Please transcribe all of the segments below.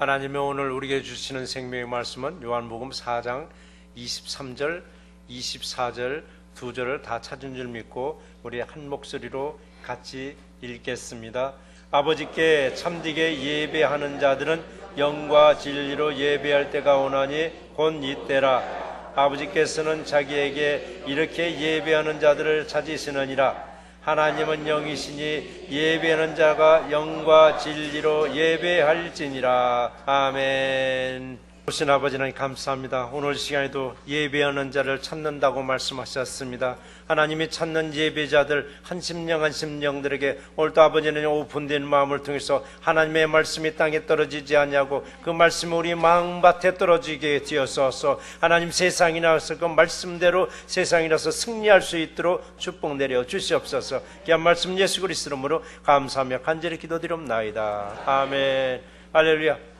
하나님이 오늘 우리에게 주시는 생명의 말씀은 요한복음 4장 23절, 24절 두 절을 다 찾은 줄 믿고 우리 한 목소리로 같이 읽겠습니다. 아버지께 참되게 예배하는 자들은 영과 진리로 예배할 때가 오나니 곧 이때라. 아버지께서는 자기에게 이렇게 예배하는 자들을 찾으시느니라. 하나님은 영이시니 예배하는 자가 영과 진리로 예배할지니라. 아멘. 오신 아버지 하나님 감사합니다. 오늘 시간에도 예배하는 자를 찾는다고 말씀하셨습니다. 하나님이 찾는 예배자들 한 심령 한 심령들에게 오늘도 아버지는 오픈된 마음을 통해서 하나님의 말씀이 땅에 떨어지지 않냐고 그 말씀이 우리 마음밭에 떨어지게 되어서 하나님 세상이나서 그 말씀대로 세상이라서 승리할 수 있도록 축복 내려 주시옵소서. 귀한 말씀 예수 그리스도 이름으로 감사하며 간절히 기도드립나이다. 아멘. 할렐루야.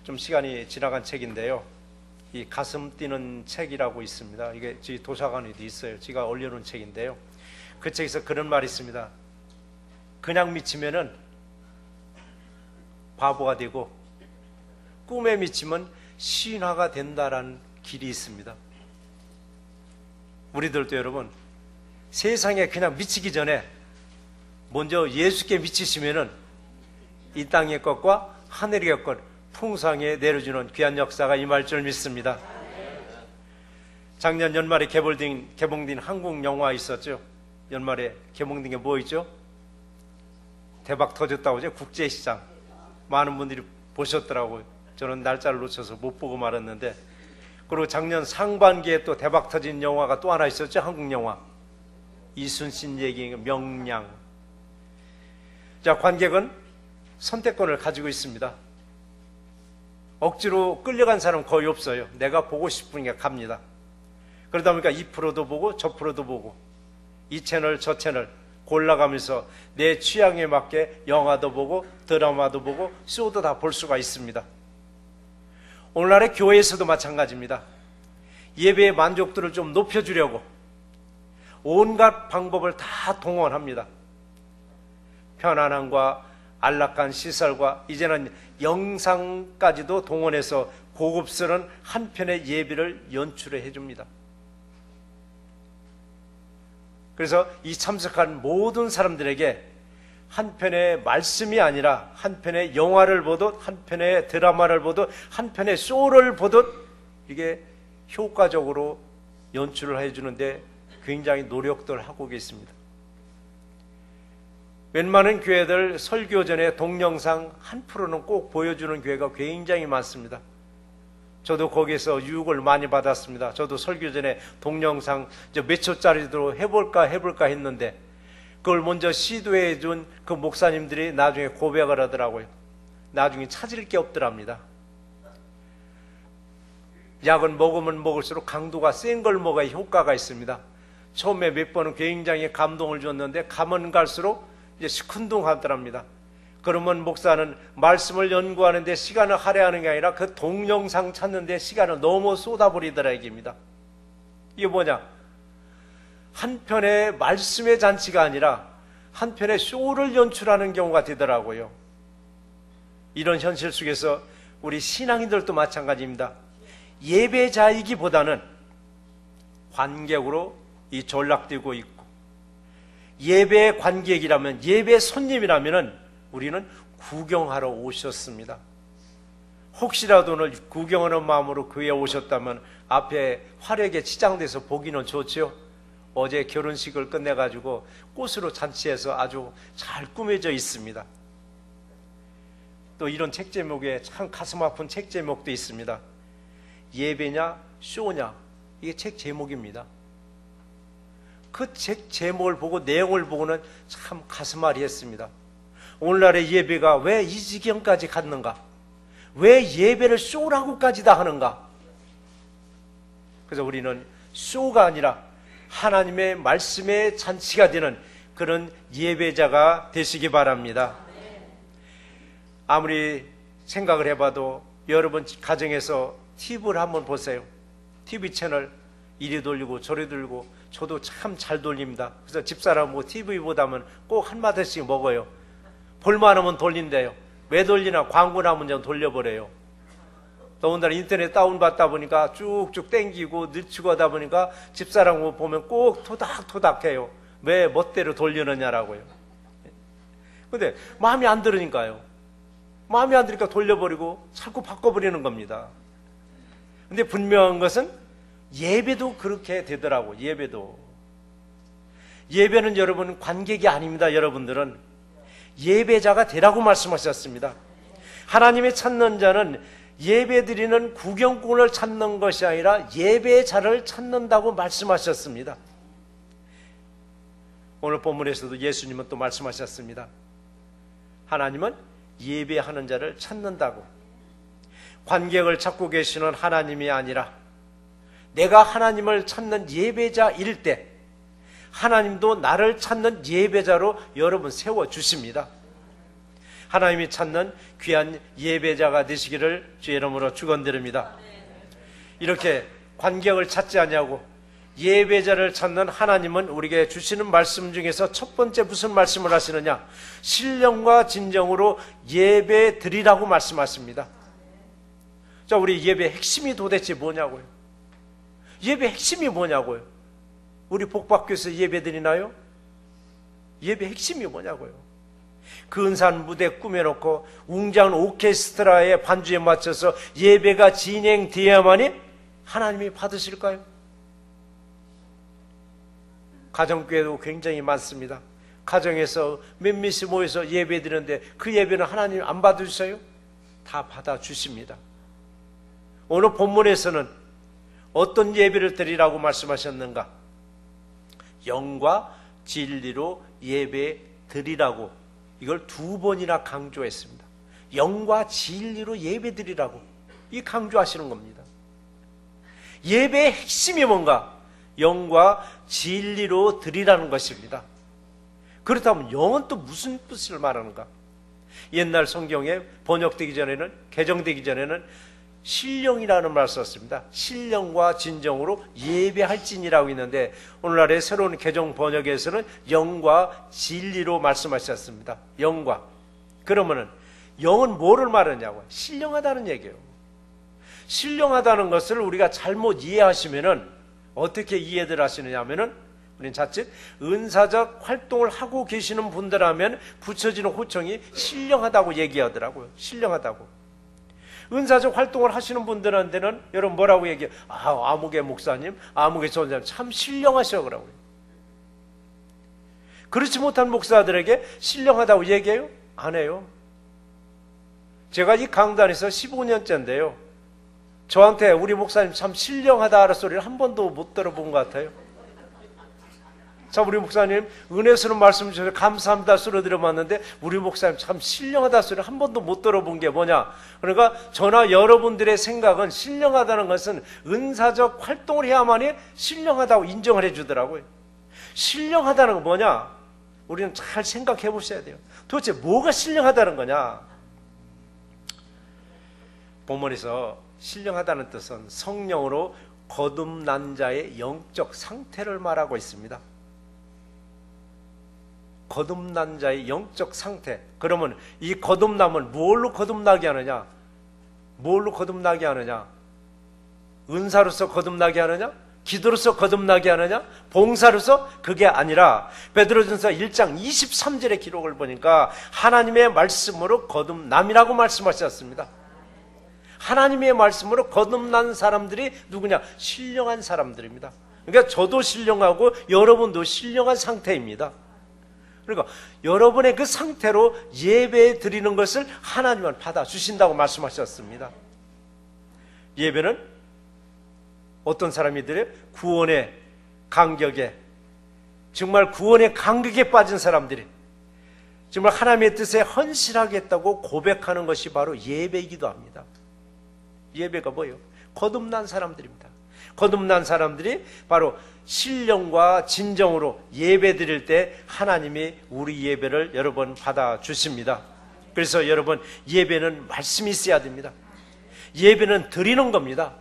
좀 시간이 지나간 책인데요, 이 가슴 뛰는 책이라고 있습니다. 이게 저희 도서관에도 있어요. 제가 올려놓은 책인데요, 그 책에서 그런 말이 있습니다. 그냥 미치면은 바보가 되고 꿈에 미치면 신화가 된다라는 길이 있습니다. 우리들도 여러분 세상에 그냥 미치기 전에 먼저 예수께 미치시면은 이 땅의 것과 하늘의 것 풍성하게 내려주는 귀한 역사가 임할 줄 믿습니다. 작년 연말에 개봉된 한국 영화 있었죠. 연말에 개봉된 게 뭐 있죠? 대박 터졌다고 하죠. 국제시장. 많은 분들이 보셨더라고요. 저는 날짜를 놓쳐서 못 보고 말았는데, 그리고 작년 상반기에 또 대박 터진 영화가 또 하나 있었죠. 한국 영화 이순신 얘기 명량. 자, 관객은 선택권을 가지고 있습니다. 억지로 끌려간 사람은 거의 없어요. 내가 보고 싶으니까 갑니다. 그러다 보니까 이 프로도 보고 저 프로도 보고 이 채널 저 채널 골라가면서 내 취향에 맞게 영화도 보고 드라마도 보고 쇼도 다 볼 수가 있습니다. 오늘날의 교회에서도 마찬가지입니다. 예배의 만족도를 좀 높여주려고 온갖 방법을 다 동원합니다. 편안함과 안락한 시설과 이제는 영상까지도 동원해서 고급스러운 한 편의 예배를 연출해 줍니다. 그래서 이 참석한 모든 사람들에게 한 편의 말씀이 아니라 한 편의 영화를 보듯 한 편의 드라마를 보듯 한 편의 쇼를 보듯 이게 효과적으로 연출을 해주는데 굉장히 노력들 하고 계십니다. 웬만한 교회들 설교 전에 동영상 한 프로는 꼭 보여주는 교회가 굉장히 많습니다. 저도 거기에서 유혹을 많이 받았습니다. 저도 설교 전에 동영상 몇 초짜리도 해볼까 했는데 그걸 먼저 시도해 준 그 목사님들이 나중에 고백을 하더라고요. 나중에 찾을 게 없더랍니다. 약은 먹으면 먹을수록 강도가 센 걸 먹어야 효과가 있습니다. 처음에 몇 번은 굉장히 감동을 줬는데 가면 갈수록 이제 시큰둥하더랍니다. 그러면 목사는 말씀을 연구하는데 시간을 할애하는 게 아니라 그 동영상 찾는데 시간을 너무 쏟아버리더라 얘기입니다. 이게 뭐냐? 한편의 말씀의 잔치가 아니라 한편의 쇼를 연출하는 경우가 되더라고요. 이런 현실 속에서 우리 신앙인들도 마찬가지입니다. 예배자이기보다는 관객으로 이 전락되고 있고, 예배 관객이라면, 예배 손님이라면 우리는 구경하러 오셨습니다. 혹시라도 오늘 구경하는 마음으로 교회에 오셨다면 앞에 화려하게 치장돼서 보기는 좋죠. 어제 결혼식을 끝내가지고 꽃으로 잔치해서 아주 잘 꾸며져 있습니다. 또 이런 책 제목에 참 가슴 아픈 책 제목도 있습니다. 예배냐 쇼냐, 이게 책 제목입니다. 그 책 제목을 보고 내용을 보고는 참 가슴 아리했습니다. 오늘날의 예배가 왜 이 지경까지 갔는가? 왜 예배를 쇼라고까지 다 하는가? 그래서 우리는 쇼가 아니라 하나님의 말씀의 잔치가 되는 그런 예배자가 되시기 바랍니다. 아무리 생각을 해봐도 여러분 가정에서 TV를 한번 보세요. TV 채널 이리 돌리고 저리 돌리고 저도 참 잘 돌립니다. 그래서 집사람 뭐 TV 보다면 꼭 한마디씩 먹어요. 볼만하면 돌린대요. 왜 돌리나? 광고 나면 그냥 돌려버려요. 더군다나 인터넷 다운받다 보니까 쭉쭉 땡기고 늦추고 하다 보니까 집사람 보면 꼭 토닥토닥해요. 왜 멋대로 돌리느냐라고요. 근데 마음에 안 들으니까요. 마음에 안 들으니까 돌려버리고 자꾸 바꿔버리는 겁니다. 근데 분명한 것은 예배도 그렇게 되더라고. 예배는 여러분 관객이 아닙니다. 여러분들은 예배자가 되라고 말씀하셨습니다. 하나님의 찾는 자는 예배드리는 구경꾼을 찾는 것이 아니라 예배자를 찾는다고 말씀하셨습니다. 오늘 본문에서도 예수님은 또 말씀하셨습니다. 하나님은 예배하는 자를 찾는다고. 관객을 찾고 계시는 하나님이 아니라 내가 하나님을 찾는 예배자일 때 하나님도 나를 찾는 예배자로 여러분 세워주십니다. 하나님이 찾는 귀한 예배자가 되시기를 주의 이름으로 축원드립니다. 이렇게 관객을 찾지 않냐고 예배자를 찾는 하나님은 우리에게 주시는 말씀 중에서 첫 번째 무슨 말씀을 하시느냐? 신령과 진정으로 예배 드리라고 말씀하십니다. 자, 우리 예배 핵심이 도대체 뭐냐고요? 예배 핵심이 뭐냐고요? 우리 복박교에서 예배 드리나요? 예배 핵심이 뭐냐고요? 근사한 무대 꾸며놓고 웅장한 오케스트라의 반주에 맞춰서 예배가 진행되어야만이 하나님이 받으실까요? 가정교회도 굉장히 많습니다. 가정에서 몇몇이 모여서 예배 드리는데 그 예배는 하나님 안 받으셔요? 다 받아주십니다. 오늘 본문에서는 어떤 예배를 드리라고 말씀하셨는가? 영과 진리로 예배 드리라고 이걸 2번이나 강조했습니다. 영과 진리로 예배 드리라고 이 강조하시는 겁니다. 예배의 핵심이 뭔가? 영과 진리로 드리라는 것입니다. 그렇다면 영은 또 무슨 뜻을 말하는가? 옛날 성경에 번역되기 전에는, 개정되기 전에는 신령이라는 말을 썼습니다. 신령과 진정으로 예배할지니라고 있는데 오늘날의 새로운 개정 번역에서는 영과 진리로 말씀하셨습니다. 영과. 그러면은 영은 뭐를 말하냐고? 신령하다는 얘기예요. 신령하다는 것을 우리가 잘못 이해하시면은 어떻게 이해들 하시느냐 하면은 우리는 자칫 은사적 활동을 하고 계시는 분들하면 붙여지는 호칭이 신령하다고 얘기하더라고요. 신령하다고. 은사적 활동을 하시는 분들한테는 여러분 뭐라고 얘기해요? 아무개 목사님, 아무개 전사님 참 신령하셔 그러고요. 그렇지 못한 목사들에게 신령하다고 얘기해요? 안 해요. 제가 이 강단에서 15년째인데요. 저한테 우리 목사님 참 신령하다 하는 소리를 한 번도 못 들어본 것 같아요. 자, 우리 목사님 은혜스러운 말씀 주셔서 감사합니다 소리 들어봤는데 우리 목사님 참 신령하다 소리를 한 번도 못 들어본 게 뭐냐? 그러니까 저나 여러분들의 생각은 신령하다는 것은 은사적 활동을 해야만이 신령하다고 인정을 해주더라고요. 신령하다는 건 뭐냐? 우리는 잘 생각해 보셔야 돼요. 도대체 뭐가 신령하다는 거냐? 본문에서 신령하다는 뜻은 성령으로 거듭난 자의 영적 상태를 말하고 있습니다. 거듭난 자의 영적 상태. 그러면 이 거듭남을 뭘로 거듭나게 하느냐? 뭘로 거듭나게 하느냐? 은사로서 거듭나게 하느냐? 기도로서 거듭나게 하느냐? 봉사로서? 그게 아니라 베드로전서 1장 23절의 기록을 보니까 하나님의 말씀으로 거듭남이라고 말씀하셨습니다. 하나님의 말씀으로 거듭난 사람들이 누구냐? 신령한 사람들입니다. 그러니까 저도 신령하고 여러분도 신령한 상태입니다. 그러니까 여러분의 그 상태로 예배 드리는 것을 하나님은 받아주신다고 말씀하셨습니다. 예배는 어떤 사람이 드려요? 구원의 간격에, 정말 구원의 간격에 빠진 사람들이 정말 하나님의 뜻에 헌신하겠다고 고백하는 것이 바로 예배이기도 합니다. 예배가 뭐예요? 거듭난 사람들입니다. 거듭난 사람들이 바로 신령과 진정으로 예배 드릴 때 하나님이 우리 예배를 여러분 받아주십니다. 그래서 여러분 예배는 말씀이 있어야 됩니다. 예배는 드리는 겁니다.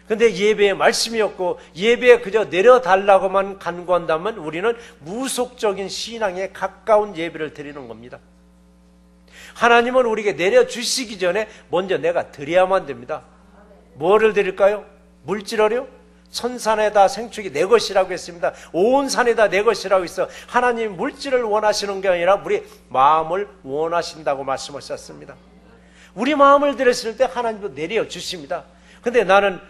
근데 예배에 말씀이 없고 예배에 그저 내려달라고만 간구한다면 우리는 무속적인 신앙에 가까운 예배를 드리는 겁니다. 하나님은 우리에게 내려주시기 전에 먼저 내가 드려야만 됩니다. 뭐를 드릴까요? 물질을요? 천산에 다 생축이 내 것이라고 했습니다. 온 산에 다 내 것이라고 했어. 하나님 물질을 원하시는 게 아니라 우리 마음을 원하신다고 말씀하셨습니다. 우리 마음을 드렸을 때 하나님도 내려주십니다. 근데 나는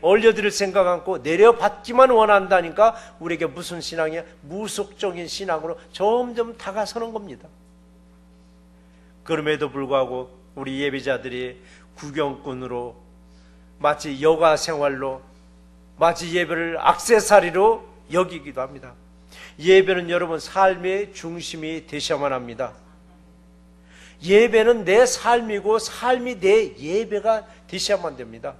올려드릴 생각 않고 내려받기만 원한다니까 우리에게 무슨 신앙이야? 무속적인 신앙으로 점점 다가서는 겁니다. 그럼에도 불구하고 우리 예배자들이 구경꾼으로 마치 여가 생활로 마치 예배를 액세서리로 여기기도 합니다. 예배는 여러분 삶의 중심이 되셔야만 합니다. 예배는 내 삶이고 삶이 내 예배가 되셔야만 됩니다.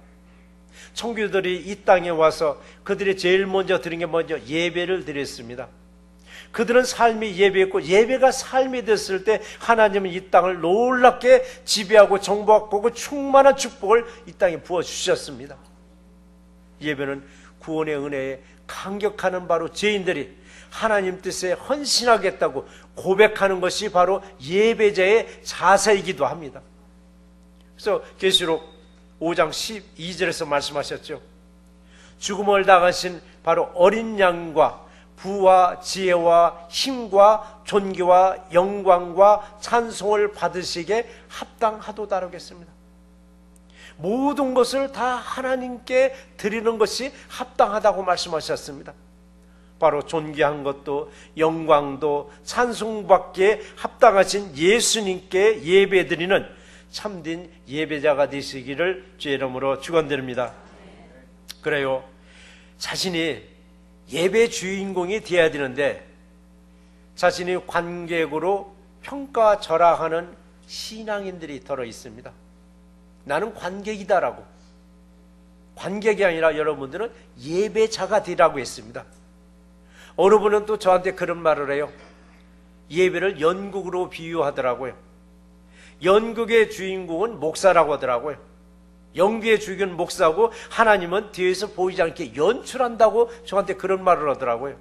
청교들이 이 땅에 와서 그들이 제일 먼저 드린 게 먼저 예배를 드렸습니다. 그들은 삶이 예배였고 예배가 삶이 됐을 때 하나님은 이 땅을 놀랍게 지배하고 정복하고 충만한 축복을 이 땅에 부어주셨습니다. 예배는 구원의 은혜에 감격하는 바로 죄인들이 하나님 뜻에 헌신하겠다고 고백하는 것이 바로 예배자의 자세이기도 합니다. 그래서 계시록 5장 12절에서 말씀하셨죠. 죽음을 당하신 바로 어린 양과 부와 지혜와 힘과 존귀와 영광과 찬송을 받으시기에 합당하도다라고 했습니다. 모든 것을 다 하나님께 드리는 것이 합당하다고 말씀하셨습니다. 바로 존귀한 것도 영광도 찬송받기에 합당하신 예수님께 예배드리는 참된 예배자가 되시기를 주의 이름으로 축원드립니다. 그래요, 자신이 예배 주인공이 되어야 되는데 자신이 관객으로 평가절하하는 신앙인들이 들어 있습니다. 나는 관객이다라고. 관객이 아니라 여러분들은 예배자가 되라고 했습니다. 어느 분은 또 저한테 그런 말을 해요. 예배를 연극으로 비유하더라고요. 연극의 주인공은 목사라고 하더라고요. 연극의 주인공은 목사고 하나님은 뒤에서 보이지 않게 연출한다고 저한테 그런 말을 하더라고요.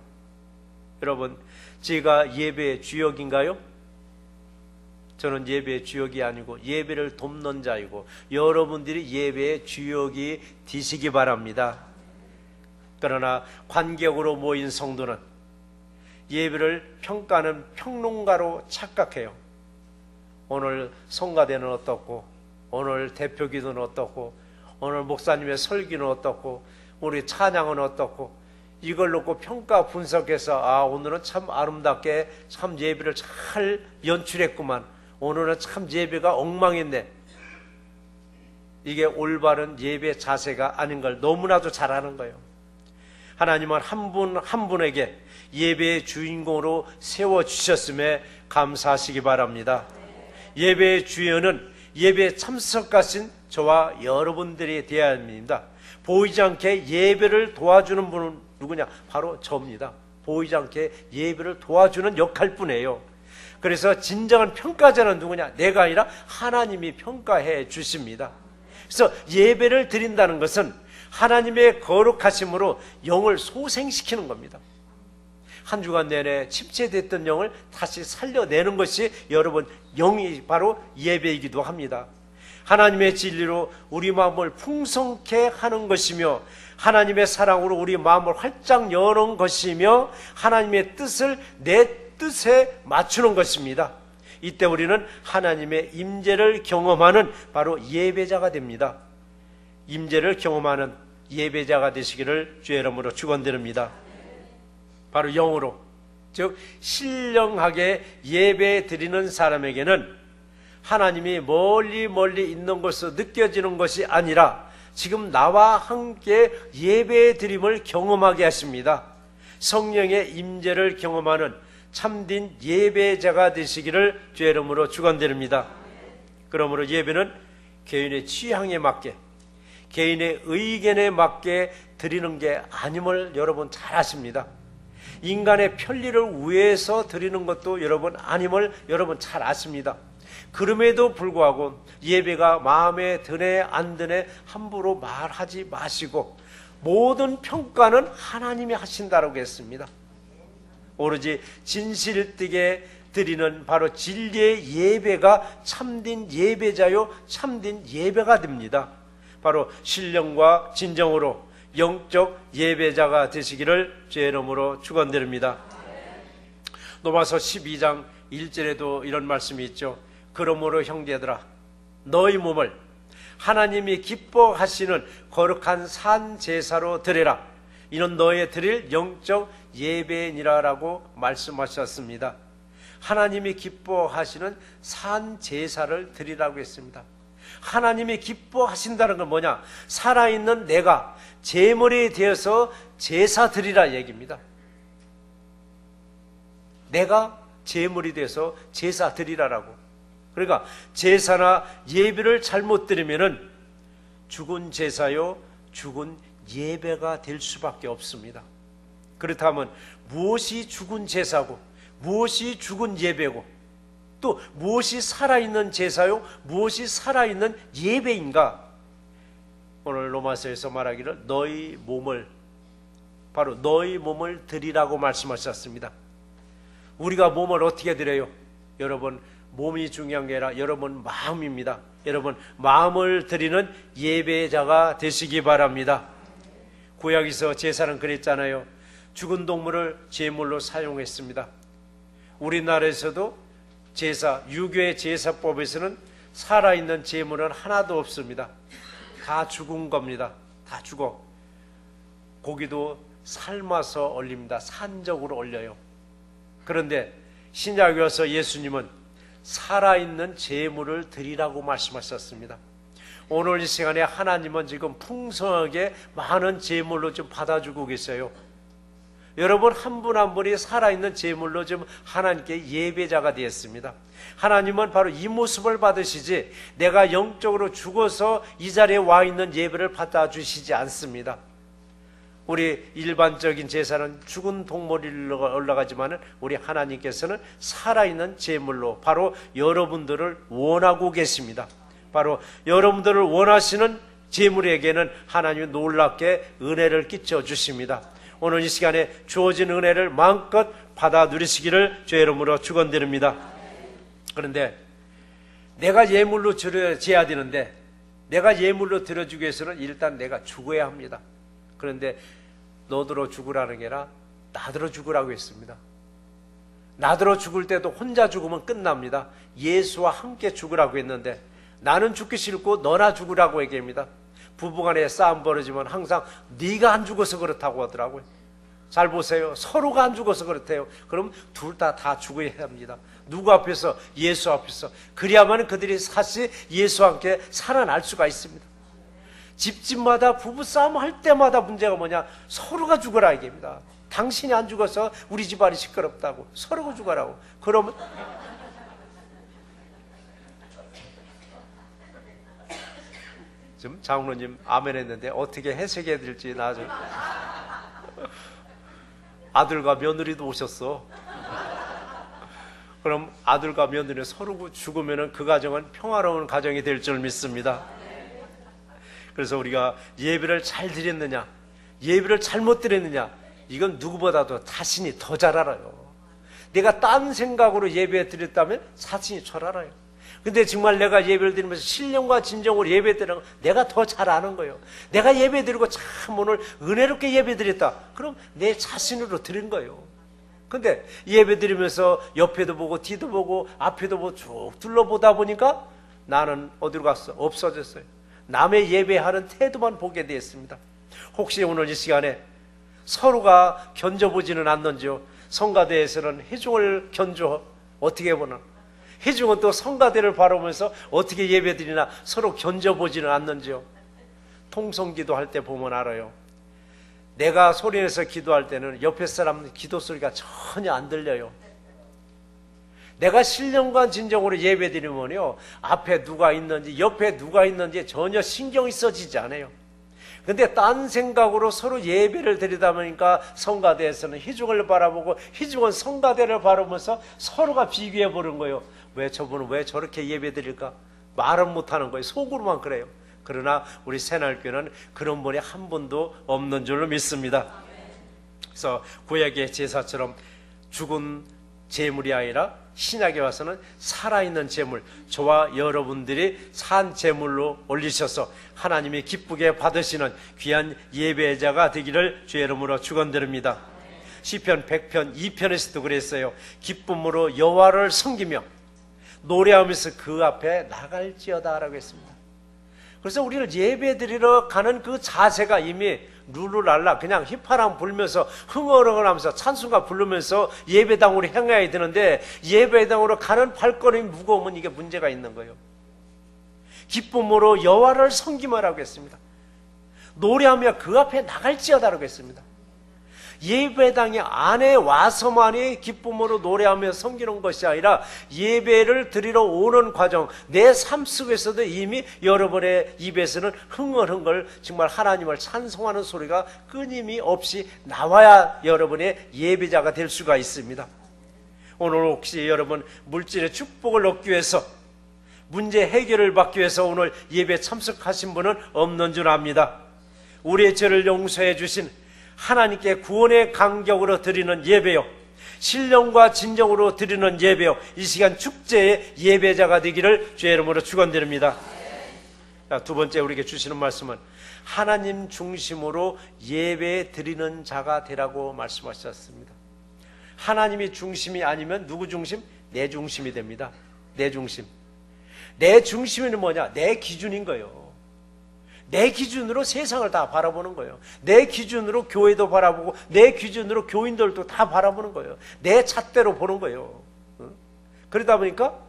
여러분, 제가 예배의 주역인가요? 저는 예배의 주역이 아니고 예배를 돕는 자이고 여러분들이 예배의 주역이 되시기 바랍니다. 그러나 관객으로 모인 성도는 예배를 평가하는 평론가로 착각해요. 오늘 성가대는 어떻고, 오늘 대표기도는 어떻고, 오늘 목사님의 설교는 어떻고, 우리 찬양은 어떻고, 이걸 놓고 평가 분석해서 오늘은 참 아름답게 참 예배를 잘 연출했구만, 오늘은 참 예배가 엉망했네. 이게 올바른 예배 자세가 아닌 걸 너무나도 잘 아는 거예요. 하나님은 한 분 한 분에게 예배의 주인공으로 세워주셨음에 감사하시기 바랍니다. 예배의 주연은 예배에 참석하신 저와 여러분들이 되어야 합니다. 보이지 않게 예배를 도와주는 분은 누구냐? 바로 저입니다. 보이지 않게 예배를 도와주는 역할뿐이에요. 그래서 진정한 평가자는 누구냐? 내가 아니라 하나님이 평가해 주십니다. 그래서 예배를 드린다는 것은 하나님의 거룩하심으로 영을 소생시키는 겁니다. 한 주간 내내 침체됐던 영을 다시 살려내는 것이 여러분 영이 바로 예배이기도 합니다. 하나님의 진리로 우리 마음을 풍성케 하는 것이며 하나님의 사랑으로 우리 마음을 활짝 여는 것이며 하나님의 뜻을 내 뜻에 맞추는 것입니다. 이때 우리는 하나님의 임재를 경험하는 바로 예배자가 됩니다. 임재를 경험하는 예배자가 되시기를 주의 이름으로 축원드립니다. 바로 영으로, 즉 신령하게 예배 드리는 사람에게는 하나님이 멀리 멀리 있는 것으로 느껴지는 것이 아니라 지금 나와 함께 예배 드림을 경험하게 하십니다. 성령의 임재를 경험하는 참된 예배자가 되시기를 주의 이름으로 축원드립니다. 그러므로 예배는 개인의 취향에 맞게, 개인의 의견에 맞게 드리는 게 아님을 여러분 잘 아십니다. 인간의 편리를 위해서 드리는 것도 여러분 아님을 여러분 잘 아십니다. 그럼에도 불구하고 예배가 마음에 드네 안 드네 함부로 말하지 마시고 모든 평가는 하나님이 하신다라고 했습니다. 오로지 진실되게 드리는 바로 진리의 예배가 참된 예배자요 참된 예배가 됩니다. 바로 신령과 진정으로 영적 예배자가 되시기를 주의 이름으로 축원드립니다. 로마서 12장 1절에도 이런 말씀이 있죠. 그러므로 형제들아 너희 몸을 하나님이 기뻐하시는 거룩한 산 제사로 드리라. 이는 너의 드릴 영적 예배니라라고 말씀하셨습니다. 하나님이 기뻐하시는 산 제사를 드리라고 했습니다. 하나님이 기뻐하신다는 건 뭐냐? 살아있는 내가 제물이 되어서 제사 드리라 얘기입니다. 내가 제물이 돼서 제사 드리라라고. 그러니까 제사나 예배를 잘못 드리면은 죽은 제사요 죽은 예배가 될 수밖에 없습니다. 그렇다면 무엇이 죽은 제사고 무엇이 죽은 예배고 또 무엇이 살아있는 제사요 무엇이 살아있는 예배인가? 오늘 로마서에서 말하기를 너희 몸을 바로 너희 몸을 드리라고 말씀하셨습니다. 우리가 몸을 어떻게 드려요? 여러분 몸이 중요한 게 아니라 여러분 마음입니다. 여러분 마음을 드리는 예배자가 되시기 바랍니다. 구약에서 제사는 그랬잖아요. 죽은 동물을 제물로 사용했습니다. 우리나라에서도 제사, 유교의 제사법에서는 살아있는 제물은 하나도 없습니다. 다 죽은 겁니다. 다 죽어. 고기도 삶아서 올립니다. 산적으로 올려요. 그런데 신약에 와서 예수님은 살아있는 제물을 드리라고 말씀하셨습니다. 오늘 이 시간에 하나님은 지금 풍성하게 많은 제물로 좀 받아주고 계세요. 여러분 한 분 한 분이 살아있는 제물로 좀 하나님께 예배자가 되었습니다. 하나님은 바로 이 모습을 받으시지 내가 영적으로 죽어서 이 자리에 와 있는 예배를 받아주시지 않습니다. 우리 일반적인 제사는 죽은 동물이 올라가지만 우리 하나님께서는 살아있는 제물로 바로 여러분들을 원하고 계십니다. 바로 여러분들을 원하시는 제물에게는 하나님이 놀랍게 은혜를 끼쳐 주십니다. 오늘 이 시간에 주어진 은혜를 마음껏 받아 누리시기를 주의 이름으로 축원드립니다. 그런데 내가 예물로 드려야 되는데 내가 예물로 드려주기 위해서는 일단 내가 죽어야 합니다. 그런데 너더러 죽으라는 게 아니라 나더러 죽으라고 했습니다. 나더러 죽을 때도 혼자 죽으면 끝납니다. 예수와 함께 죽으라고 했는데 나는 죽기 싫고 너나 죽으라고 얘기합니다. 부부간에 싸움 벌어지면 항상 네가 안 죽어서 그렇다고 하더라고요. 잘 보세요. 서로가 안 죽어서 그렇대요. 그럼 둘 다 죽어야 합니다. 누구 앞에서? 예수 앞에서. 그래야만 그들이 사실 예수와 함께 살아날 수가 있습니다. 집집마다 부부싸움 할 때마다 문제가 뭐냐? 서로가 죽어라 얘기입니다. 당신이 안 죽어서 우리 집안이 시끄럽다고. 서로가 죽어라고. 그러면 지금 장로님 아멘 했는데 어떻게 해석해야 될지 나중에. 아들과 며느리도 오셨어. 그럼 아들과 며느리 서로 죽으면 그 가정은 평화로운 가정이 될 줄 믿습니다. 그래서 우리가 예배를 잘 드렸느냐, 예배를 잘못 드렸느냐, 이건 누구보다도 자신이 더 잘 알아요. 내가 딴 생각으로 예배 드렸다면 자신이 잘 알아요. 근데 정말 내가 예배를 드리면서 신령과 진정으로 예배 드리는 거 내가 더 잘 아는 거예요. 내가 예배 드리고 참 오늘 은혜롭게 예배 드렸다. 그럼 내 자신으로 드린 거예요. 근데 예배 드리면서 옆에도 보고 뒤도 보고 앞에도 보고 쭉 둘러보다 보니까 나는 어디로 갔어? 없어졌어요. 남의 예배하는 태도만 보게 되었습니다. 혹시 오늘 이 시간에 서로가 견져보지는 않는지요? 성가대에서는 회중을 견줘 어떻게 보나? 회중은 또 성가대를 바라보면서 어떻게 예배드리나 서로 견져보지는 않는지요? 통성기도 할 때 보면 알아요. 내가 소리내서 기도할 때는 옆에 사람 기도 소리가 전혀 안 들려요. 내가 신령과 진정으로 예배드리면요, 앞에 누가 있는지 옆에 누가 있는지 전혀 신경이 써지지 않아요. 근데 딴 생각으로 서로 예배를 드리다 보니까 성가대에서는 희중을 바라보고 희중은 성가대를 바라보면서 서로가 비교해 보는 거예요. 왜 저분은 왜 저렇게 예배 드릴까? 말은 못하는 거예요. 속으로만 그래요. 그러나 우리 새날교회는 그런 분이 한 분도 없는 줄로 믿습니다. 그래서 구약의 제사처럼 죽은 제물이 아니라 신약에 와서는 살아있는 제물, 저와 여러분들이 산 제물로 올리셔서 하나님이 기쁘게 받으시는 귀한 예배자가 되기를 주의 이름으로 축원드립니다. 시편 100편 2편에서도 그랬어요. 기쁨으로 여호와를 섬기며 노래하면서 그 앞에 나갈지어다 라고 했습니다. 그래서 우리를 예배드리러 가는 그 자세가 이미 룰루랄라 그냥 휘파람 불면서 흥얼흥얼하면서 찬송가 부르면서 예배당으로 향해야 되는데 예배당으로 가는 발걸음이 무거우면 이게 문제가 있는 거예요. 기쁨으로 여호와를 섬기며라고 했습니다. 노래하며 그 앞에 나갈지어다라고 했습니다. 예배당에 안에 와서만이 기쁨으로 노래하며 섬기는 것이 아니라 예배를 드리러 오는 과정, 내 삶 속에서도 이미 여러분의 입에서는 흥얼흥얼 정말 하나님을 찬송하는 소리가 끊임없이 나와야 여러분의 예배자가 될 수가 있습니다. 오늘 혹시 여러분 물질의 축복을 얻기 위해서 문제 해결을 받기 위해서 오늘 예배 참석하신 분은 없는 줄 압니다. 우리의 죄를 용서해 주신 하나님께 구원의 간격으로 드리는 예배요, 신령과 진정으로 드리는 예배요, 이 시간 축제의 예배자가 되기를 주의 이름으로 축원드립니다. 두 번째 우리에게 주시는 말씀은 하나님 중심으로 예배 드리는 자가 되라고 말씀하셨습니다. 하나님이 중심이 아니면 누구 중심? 내 중심이 됩니다. 내 중심. 내 중심은 뭐냐? 내 기준인 거예요. 내 기준으로 세상을 다 바라보는 거예요. 내 기준으로 교회도 바라보고 내 기준으로 교인들도 다 바라보는 거예요. 내 잣대로 보는 거예요. 그러다 보니까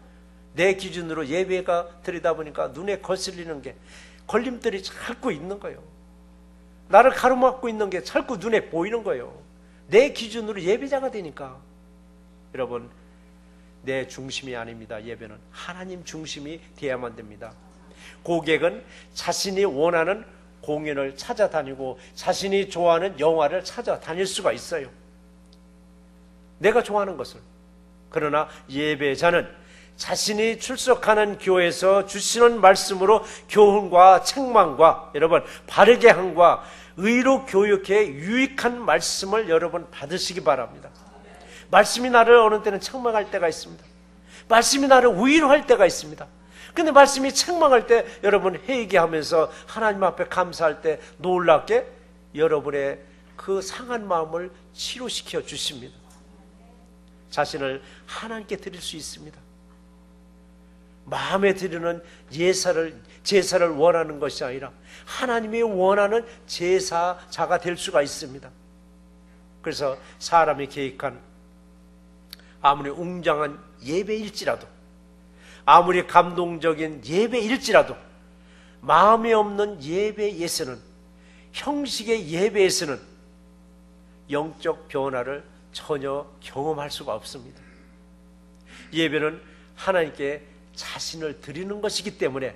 내 기준으로 예배가 드리다 보니까 눈에 거슬리는 게 걸림돌이 자꾸 있는 거예요. 나를 가로막고 있는 게 자꾸 눈에 보이는 거예요. 내 기준으로 예배자가 되니까. 여러분, 내 중심이 아닙니다. 예배는 하나님 중심이 되어야만 됩니다. 고객은 자신이 원하는 공연을 찾아다니고 자신이 좋아하는 영화를 찾아다닐 수가 있어요. 내가 좋아하는 것을. 그러나 예배자는 자신이 출석하는 교회에서 주시는 말씀으로 교훈과 책망과 여러분 바르게 함과 의로 교육해 유익한 말씀을 여러분 받으시기 바랍니다. 말씀이 나를 어느 때는 책망할 때가 있습니다. 말씀이 나를 위로할 때가 있습니다. 근데 말씀이 책망할 때 여러분 회개하면서 하나님 앞에 감사할 때 놀랍게 여러분의 그 상한 마음을 치료시켜 주십니다. 자신을 하나님께 드릴 수 있습니다. 마음에 드리는 제사를 원하는 것이 아니라 하나님이 원하는 제사자가 될 수가 있습니다. 그래서 사람이 계획한 아무리 웅장한 예배일지라도 아무리 감동적인 예배일지라도 마음에 없는 예배에서는 형식의 예배에서는 영적 변화를 전혀 경험할 수가 없습니다. 예배는 하나님께 자신을 드리는 것이기 때문에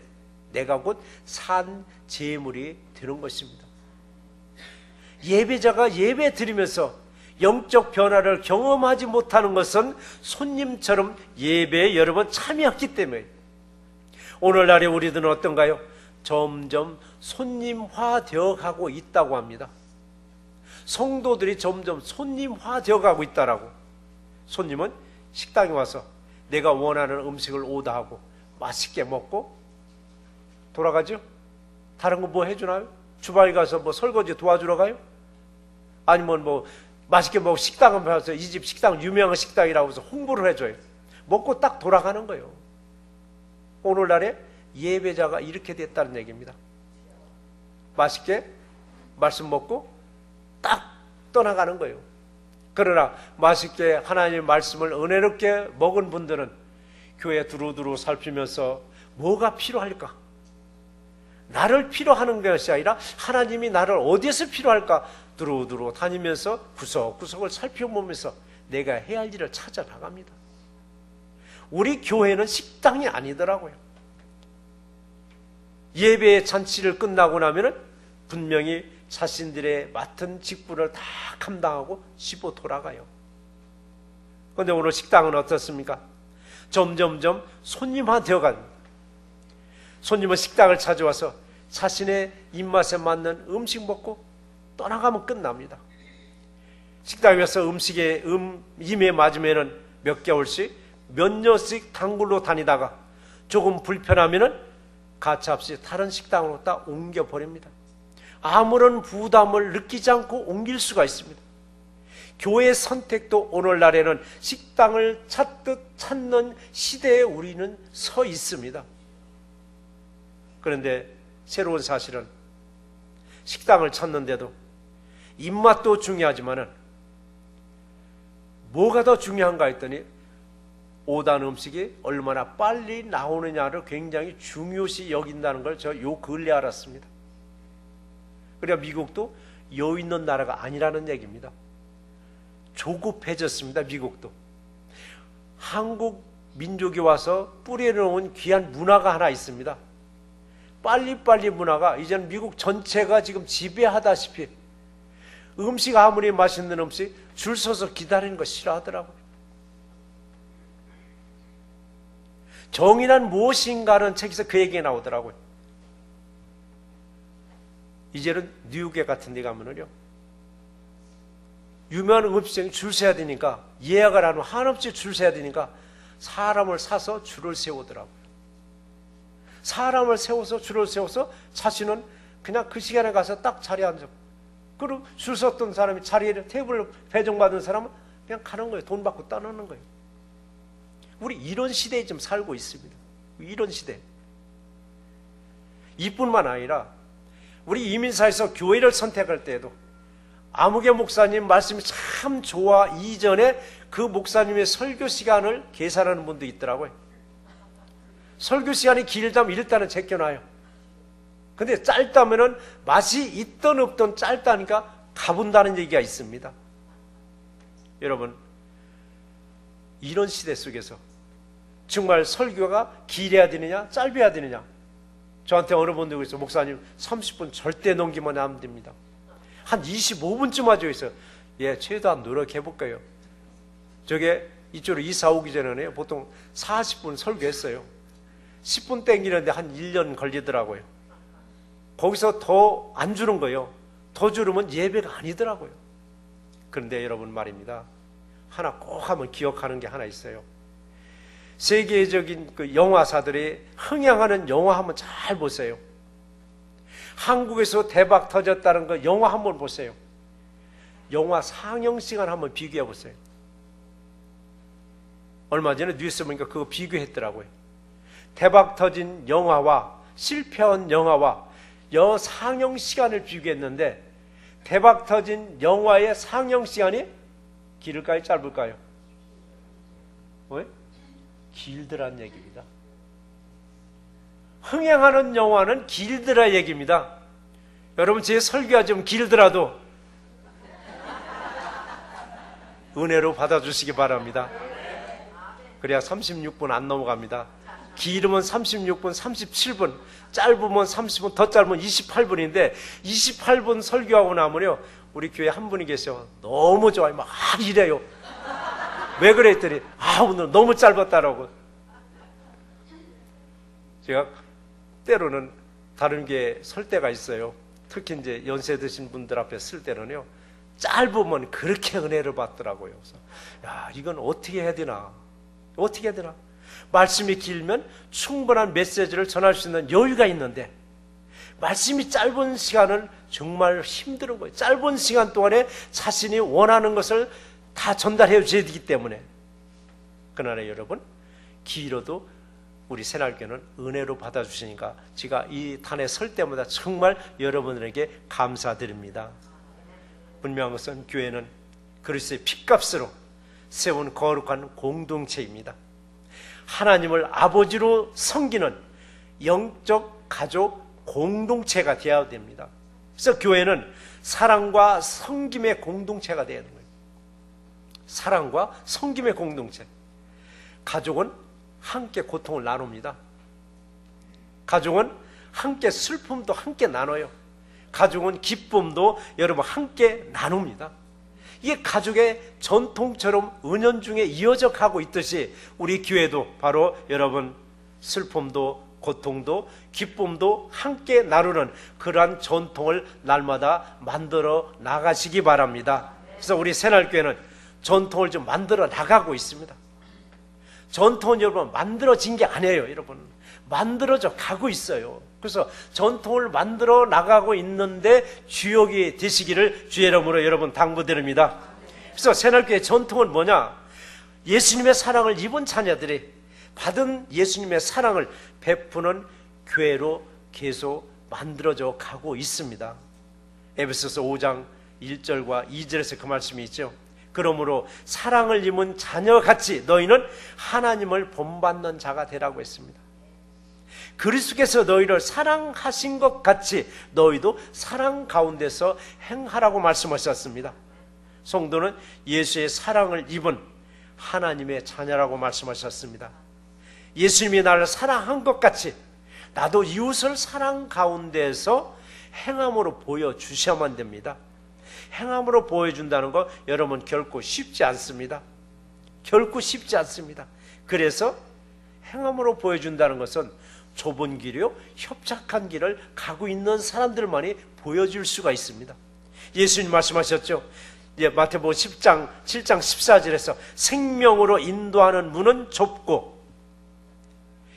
내가 곧 산 제물이 되는 것입니다. 예배자가 예배 드리면서 영적 변화를 경험하지 못하는 것은 손님처럼 예배에 여러 번 참여했기 때문에 오늘날의 우리들은 어떤가요? 점점 손님화되어 가고 있다고 합니다. 성도들이 점점 손님화되어 가고 있다라고. 손님은 식당에 와서 내가 원하는 음식을 오더하고 맛있게 먹고 돌아가죠? 다른 거 뭐 해주나요? 주방에 가서 뭐 설거지 도와주러 가요? 아니면 뭐 맛있게 먹고 식당에 가서 이 집 식당 유명한 식당이라고 해서 홍보를 해줘요. 먹고 딱 돌아가는 거예요. 오늘날에 예배자가 이렇게 됐다는 얘기입니다. 맛있게 말씀 먹고 딱 떠나가는 거예요. 그러나 맛있게 하나님의 말씀을 은혜롭게 먹은 분들은 교회 두루두루 살피면서 뭐가 필요할까? 나를 필요하는 것이 아니라 하나님이 나를 어디에서 필요할까? 두루두루 다니면서 구석구석을 살펴보면서 내가 해야 할 일을 찾아 나갑니다. 우리 교회는 식당이 아니더라고요. 예배의 잔치를 끝나고 나면은 분명히 자신들의 맡은 직분을 다 감당하고 집어 돌아가요. 그런데 오늘 식당은 어떻습니까? 점점점 손님화되어 갑니다. 손님은 식당을 찾아와서 자신의 입맛에 맞는 음식 먹고 떠나가면 끝납니다. 식당에 가서 음식에 임에 맞으면 몇 개월씩 몇 년씩 단골로 다니다가 조금 불편하면은 가차없이 다른 식당으로 딱 옮겨버립니다. 아무런 부담을 느끼지 않고 옮길 수가 있습니다. 교회 선택도 오늘날에는 식당을 찾듯 찾는 시대에 우리는 서 있습니다. 그런데 새로운 사실은 식당을 찾는데도 입맛도 중요하지만은 뭐가 더 중요한가 했더니 오단 음식이 얼마나 빨리 나오느냐를 굉장히 중요시 여긴다는 걸 저 요 근래 알았습니다. 그러니까 미국도 여유 있는 나라가 아니라는 얘기입니다. 조급해졌습니다. 미국도. 한국 민족이 와서 뿌려놓은 귀한 문화가 하나 있습니다. 빨리빨리 문화가 이제는 미국 전체가 지금 지배하다시피 음식 아무리 맛있는 음식 줄 서서 기다리는 거 싫어하더라고요. 정의란 무엇인가는 책에서 그 얘기가 나오더라고요. 이제는 뉴욕에 같은 데 가면은요, 유명한 음식점에 줄 서야 되니까, 예약을 하면 한없이 줄 서야 되니까 사람을 사서 줄을 세우더라고요. 사람을 세워서 줄을 세워서 자신은 그냥 그 시간에 가서 딱 자리에 앉아. 그리고 줄 섰던 사람이 자리에 테이블 배정받은 사람은 그냥 가는 거예요. 돈 받고 떠나는 거예요. 우리 이런 시대에 좀 살고 있습니다. 이런 시대. 이뿐만 아니라 우리 이민사에서 교회를 선택할 때에도 아무개 목사님 말씀이 참 좋아 이전에 그 목사님의 설교 시간을 계산하는 분도 있더라고요. 설교 시간이 길다면 일단은 제껴놔요. 근데 짧다면은 맛이 있든 없든 짧다니까 가본다는 얘기가 있습니다. 여러분, 이런 시대 속에서 정말 설교가 길어야 되느냐 짧아야 되느냐, 저한테 어느 분도 그랬어요. 목사님 30분 절대 넘기면 안 됩니다. 한 25분쯤 하죠. 있어요. 예, 최대한 노력해볼까요? 저게 이쪽으로 이사 오기 전에는 보통 40분 설교했어요. 10분 땡기는데 한 1년 걸리더라고요. 거기서 더 안 주는 거예요. 더 줄으면 예배가 아니더라고요. 그런데 여러분 말입니다. 하나 꼭 한번 기억하는 게 하나 있어요. 세계적인 그 영화사들이 흥행하는 영화 한번 잘 보세요. 한국에서 대박 터졌다는 거 영화 한번 보세요. 영화 상영 시간 한번 비교해 보세요. 얼마 전에 뉴스 보니까 그거 비교했더라고요. 대박 터진 영화와 실패한 영화와 상영 시간을 비교했는데 대박 터진 영화의 상영 시간이 길을까요? 짧을까요? 왜? 길더란 얘기입니다. 흥행하는 영화는 길더라 얘기입니다. 여러분, 제 설교가 좀 길더라도 은혜로 받아주시기 바랍니다. 그래야 36분 안 넘어갑니다. 길으면 36분, 37분, 짧으면 30분, 더 짧으면 28분인데 28분 설교하고 나면요, 우리 교회 한 분이 계셔. 너무 좋아요. 막 이래요. 왜 그래 했더니 오늘 너무 짧았다라고. 제가 때로는 다른 게 설 때가 있어요. 특히 이제 연세 드신 분들 앞에 쓸 때는요, 짧으면 그렇게 은혜를 받더라고요. 그래서 야, 이건 어떻게 해야 되나? 어떻게 해야 되나? 말씀이 길면 충분한 메시지를 전할 수 있는 여유가 있는데 말씀이 짧은 시간은 정말 힘든 거예요. 짧은 시간 동안에 자신이 원하는 것을 다 전달해 줘야 되기 때문에. 그러나 여러분, 길어도 우리 새날교는 은혜로 받아주시니까 제가 이 단에 설 때마다 정말 여러분들에게 감사드립니다. 분명한 것은 교회는 그리스도의 핏값으로 세운 거룩한 공동체입니다. 하나님을 아버지로 섬기는 영적 가족 공동체가 되어야 됩니다. 그래서 교회는 사랑과 섬김의 공동체가 되어야 되는 거예요. 사랑과 섬김의 공동체. 가족은 함께 고통을 나눕니다. 가족은 함께 슬픔도 함께 나눠요. 가족은 기쁨도 여러분 함께 나눕니다. 이게 가족의 전통처럼 은연중에 이어져 가고 있듯이 우리 교회도 바로 여러분 슬픔도 고통도 기쁨도 함께 나누는 그러한 전통을 날마다 만들어 나가시기 바랍니다. 그래서 우리 새날교회는 전통을 좀 만들어 나가고 있습니다. 전통은 여러분 만들어진 게 아니에요. 여러분 만들어져 가고 있어요. 그래서 전통을 만들어 나가고 있는데 주역이 되시기를 주의 이름으로 여러분 당부드립니다. 그래서 새날교회 전통은 뭐냐? 예수님의 사랑을 입은 자녀들이 받은 예수님의 사랑을 베푸는 교회로 계속 만들어져 가고 있습니다. 에베소서 5장 1절과 2절에서 그 말씀이 있죠. 그러므로 사랑을 입은 자녀같이 너희는 하나님을 본받는 자가 되라고 했습니다. 그리스도께서 너희를 사랑하신 것 같이 너희도 사랑 가운데서 행하라고 말씀하셨습니다. 성도는 예수의 사랑을 입은 하나님의 자녀라고 말씀하셨습니다. 예수님이 나를 사랑한 것 같이 나도 이웃을 사랑 가운데서 행함으로 보여주셔야만 됩니다. 행함으로 보여준다는 거 여러분 결코 쉽지 않습니다. 결코 쉽지 않습니다. 그래서 행함으로 보여준다는 것은 좁은 길이요 협착한 길을 가고 있는 사람들만이 보여줄 수가 있습니다. 예수님 말씀하셨죠. 마태복음 7장 14절에서 생명으로 인도하는 문은 좁고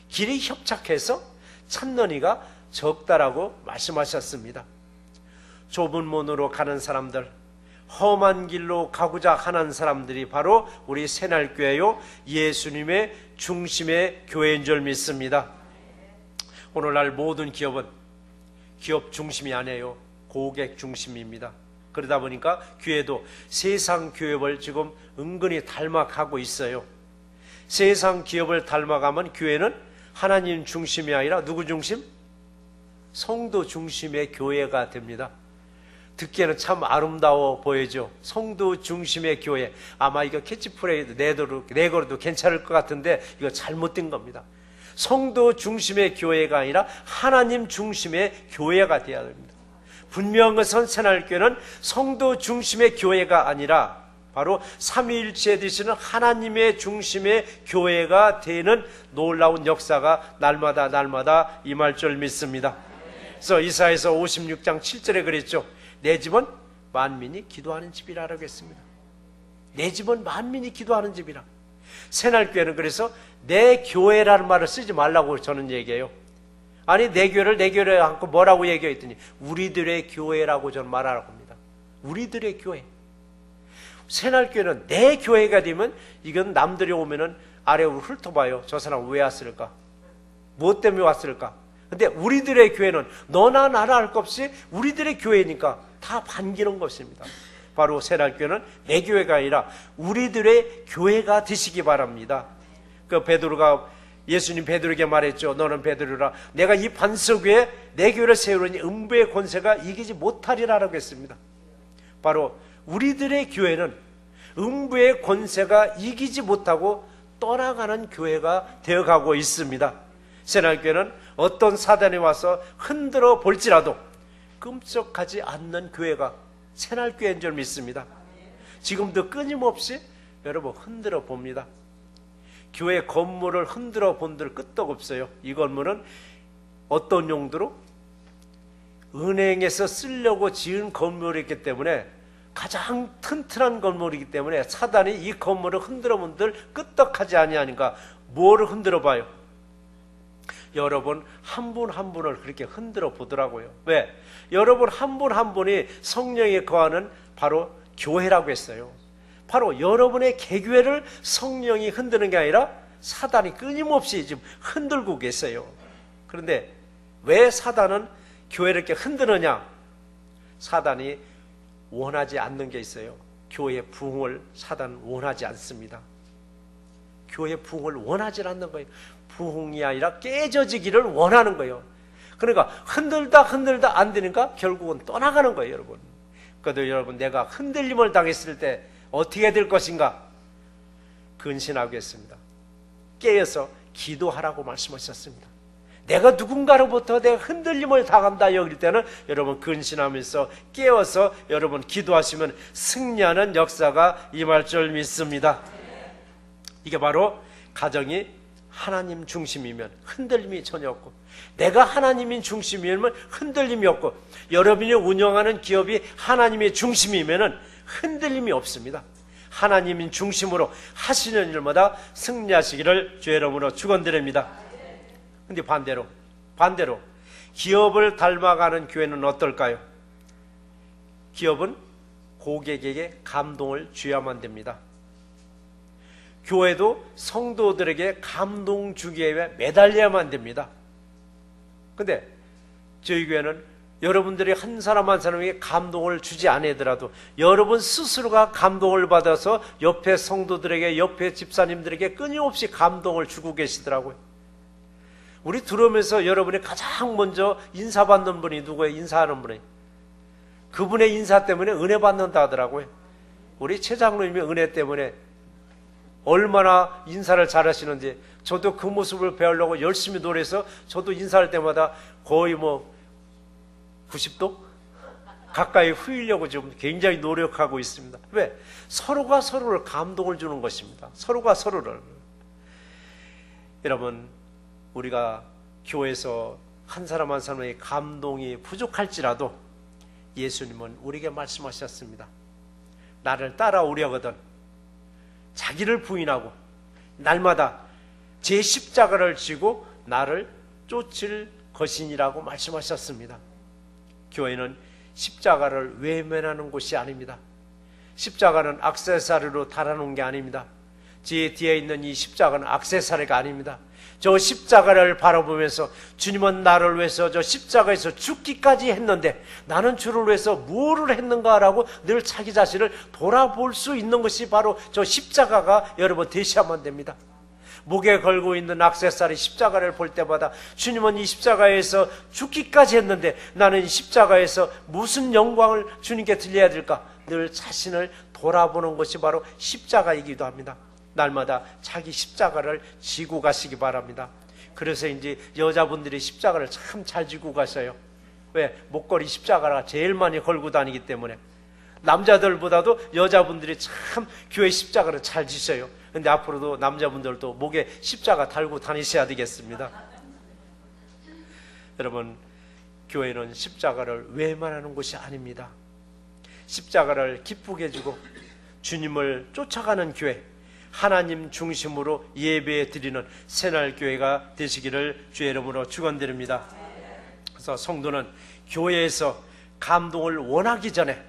길이 협착해서 찾는 이가 적다라고 말씀하셨습니다. 좁은 문으로 가는 사람들, 험한 길로 가고자 하는 사람들이 바로 우리 새날교회요 예수님의 중심의 교회인 줄 믿습니다. 오늘날 모든 기업은 기업 중심이 아니에요. 고객 중심입니다. 그러다 보니까 교회도 세상 기업을 지금 은근히 닮아가고 있어요. 세상 기업을 닮아가면 교회는 하나님 중심이 아니라 누구 중심? 성도 중심의 교회가 됩니다. 듣기에는 참 아름다워 보이죠. 성도 중심의 교회. 아마 이거 캐치프레이즈 내걸어도 괜찮을 것 같은데 이거 잘못된 겁니다. 성도 중심의 교회가 아니라 하나님 중심의 교회가 되어야 됩니다. 분명한 것은 새날교회는 성도 중심의 교회가 아니라 바로 삼위일체 되시는 하나님의 중심의 교회가 되는 놀라운 역사가 날마다 임할 줄 믿습니다. 그래서 이사야서 56장 7절에 그랬죠. 내 집은 만민이 기도하는 집이라고 했습니다. 내 집은 만민이 기도하는 집이라. 새날교회는 그래서 내 교회라는 말을 쓰지 말라고 저는 얘기해요. 아니 내 교회를 않고 뭐라고 얘기했더니 우리들의 교회라고 저는 말하라고 합니다. 우리들의 교회. 새날교회는 내 교회가 되면 이건 남들이 오면은 아래로 훑어봐요. 저 사람 왜 왔을까? 무엇 때문에 왔을까? 근데 우리들의 교회는 너나 나나 할 것 없이 우리들의 교회니까 다 반기는 것입니다. 바로 새날교회는 내 교회가 아니라 우리들의 교회가 되시기 바랍니다. 그 베드로가 예수님 베드로에게 말했죠. 너는 베드로라. 내가 이 반석 위에 내 교회를 세우려니 음부의 권세가 이기지 못하리라라고 했습니다. 바로 우리들의 교회는 음부의 권세가 이기지 못하고 떠나가는 교회가 되어가고 있습니다. 새날교회는 어떤 사단이 와서 흔들어 볼지라도 끔찍하지 않는 교회가 새날교회인 줄 믿습니다. 지금도 끊임없이 여러분 흔들어 봅니다. 교회 건물을 흔들어 본들 끄떡 없어요. 이 건물은 어떤 용도로? 은행에서 쓰려고 지은 건물이기 때문에 가장 튼튼한 건물이기 때문에 사단이 이 건물을 흔들어 본들 끄떡하지 아니하니까 뭐를 흔들어 봐요? 여러분 한 분 한 분을 그렇게 흔들어 보더라고요. 왜? 여러분 한 분 한 분이 성령에 거하는 바로 교회라고 했어요. 바로 여러분의 개교회를 성령이 흔드는 게 아니라 사단이 끊임없이 지금 흔들고 계세요. 그런데 왜 사단은 교회를 이렇게 흔드느냐? 사단이 원하지 않는 게 있어요. 교회 부흥을 사단은 원하지 않습니다. 교회 부흥을 원하지 않는 거예요. 부흥이 아니라 깨져지기를 원하는 거예요. 그러니까 흔들다 안 되니까 결국은 떠나가는 거예요, 여러분. 그래도 여러분 내가 흔들림을 당했을 때 어떻게 될 것인가? 근신하겠습니다. 깨어서 기도하라고 말씀하셨습니다. 내가 누군가로부터 내가 흔들림을 당한다 여길 때는 여러분 근신하면서 깨어서 여러분 기도하시면 승리하는 역사가 임할 줄 믿습니다. 이게 바로 가정이 하나님 중심이면 흔들림이 전혀 없고, 내가 하나님인 중심이면 흔들림이 없고, 여러분이 운영하는 기업이 하나님의 중심이면 흔들림이 없습니다. 하나님인 중심으로 하시는 일마다 승리하시기를 주의 이름으로 축원드립니다. 근데 반대로 기업을 닮아가는 교회는 어떨까요? 기업은 고객에게 감동을 줘야만 됩니다. 교회도 성도들에게 감동 주기에 매달려야만 됩니다. 근데 저희 교회는 여러분들이 한 사람 한 사람에게 감동을 주지 않으더라도 여러분 스스로가 감동을 받아서 옆에 성도들에게, 옆에 집사님들에게 끊임없이 감동을 주고 계시더라고요. 우리 들어오면서 여러분이 가장 먼저 인사받는 분이 누구예요? 인사하는 분이. 그분의 인사 때문에 은혜 받는다 하더라고요. 우리 최 장로님의 은혜 때문에 얼마나 인사를 잘하시는지, 저도 그 모습을 배우려고 열심히 노력해서 저도 인사할 때마다 거의 90도 가까이 후이려고 지금 굉장히 노력하고 있습니다. 왜? 서로가 서로를 감동을 주는 것입니다. 서로가 서로를. 여러분, 우리가 교회에서 한 사람 한 사람의 감동이 부족할지라도 예수님은 우리에게 말씀하셨습니다. 나를 따라오려거든 자기를 부인하고 날마다 제 십자가를 지고 나를 쫓을 것이니라고 말씀하셨습니다. 교회는 십자가를 외면하는 곳이 아닙니다. 십자가는 액세서리로 달아놓은 게 아닙니다. 제 뒤에 있는 이 십자가는 액세서리가 아닙니다. 저 십자가를 바라보면서 주님은 나를 위해서 저 십자가에서 죽기까지 했는데 나는 주를 위해서 무엇을 했는가라고 늘 자기 자신을 돌아볼 수 있는 것이 바로 저 십자가가 여러분 되셔야만 됩니다. 목에 걸고 있는 액세서리 십자가를 볼 때마다 주님은 이 십자가에서 죽기까지 했는데 나는 이 십자가에서 무슨 영광을 주님께 드려야 될까? 늘 자신을 돌아보는 것이 바로 십자가이기도 합니다. 날마다 자기 십자가를 지고 가시기 바랍니다. 그래서 이제 여자분들이 십자가를 참 잘 지고 가셔요. 왜? 목걸이 십자가가 제일 많이 걸고 다니기 때문에. 남자들보다도 여자분들이 참 교회 십자가를 잘 지셔요. 근데 앞으로도 남자분들도 목에 십자가 달고 다니셔야 되겠습니다. 여러분, 교회는 십자가를 외면하는 곳이 아닙니다. 십자가를 기쁘게 주고 주님을 쫓아가는 교회, 하나님 중심으로 예배 드리는 새날교회가 되시기를 주의 이름으로 축원드립니다. 그래서 성도는 교회에서 감동을 원하기 전에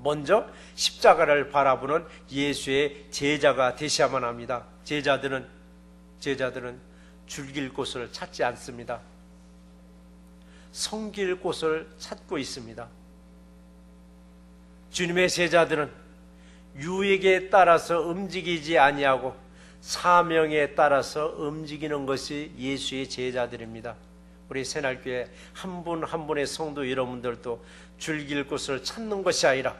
먼저 십자가를 바라보는 예수의 제자가 되셔야만 합니다. 제자들은 즐길 곳을 찾지 않습니다. 섬길 곳을 찾고 있습니다. 주님의 제자들은 유익에 따라서 움직이지 아니하고 사명에 따라서 움직이는 것이 예수의 제자들입니다. 우리 새날교회 한 분 한 분의 성도 여러분들도 즐길 곳을 찾는 것이 아니라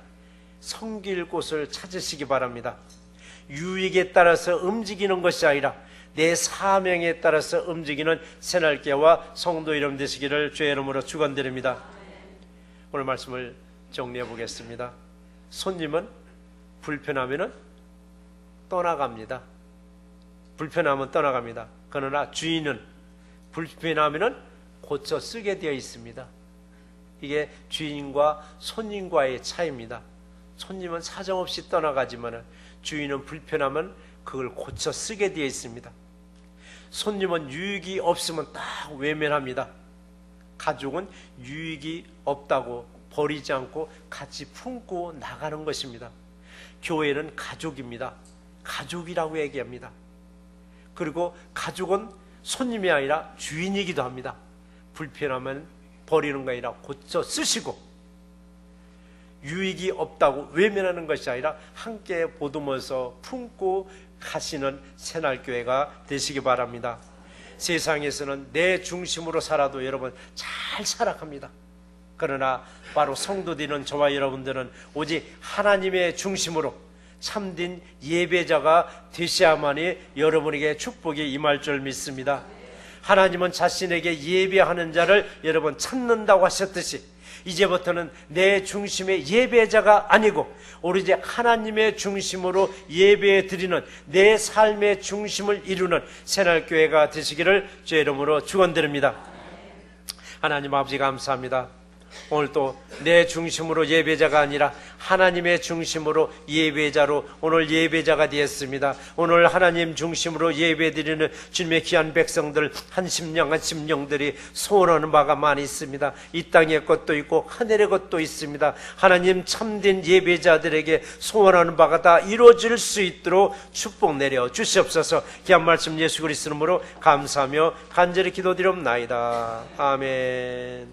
섬길 곳을 찾으시기 바랍니다. 유익에 따라서 움직이는 것이 아니라 내 사명에 따라서 움직이는 새날교회와 성도 여러분 되시기를 주의 이름으로 축원드립니다. 오늘 말씀을 정리해 보겠습니다. 손님은 불편하면 떠나갑니다. 불편하면 떠나갑니다. 그러나 주인은 불편하면 고쳐 쓰게 되어 있습니다. 이게 주인과 손님과의 차이입니다. 손님은 사정없이 떠나가지만 주인은 불편하면 그걸 고쳐 쓰게 되어 있습니다. 손님은 유익이 없으면 딱 외면합니다. 가족은 유익이 없다고 버리지 않고 같이 품고 나가는 것입니다. 교회는 가족입니다. 가족이라고 얘기합니다. 그리고 가족은 손님이 아니라 주인이기도 합니다. 불편하면 버리는 거 아니라 고쳐 쓰시고, 유익이 없다고 외면하는 것이 아니라 함께 보듬어서 품고 가시는 새날교회가 되시기 바랍니다. 세상에서는 내 중심으로 살아도 여러분 잘 살아갑니다. 그러나 바로 성도되는 저와 여러분들은 오직 하나님의 중심으로 참된 예배자가 되셔야만이 여러분에게 축복이 임할 줄 믿습니다. 하나님은 자신에게 예배하는 자를 여러분 찾는다고 하셨듯이 이제부터는 내 중심의 예배자가 아니고 오로지 하나님의 중심으로 예배 드리는 내 삶의 중심을 이루는 새날교회가 되시기를 주의 이름으로 축원드립니다. 하나님 아버지 감사합니다. 오늘 또 내 중심으로 예배자가 아니라 하나님의 중심으로 예배자로 오늘 예배자가 되었습니다. 오늘 하나님 중심으로 예배드리는 주님의 귀한 백성들 한 심령 한 심령들이 소원하는 바가 많이 있습니다. 이 땅의 것도 있고 하늘의 것도 있습니다. 하나님 참된 예배자들에게 소원하는 바가 다 이루어질 수 있도록 축복 내려 주시옵소서. 귀한 말씀 예수 그리스도 이름으로 감사하며 간절히 기도드리옵나이다. 아멘.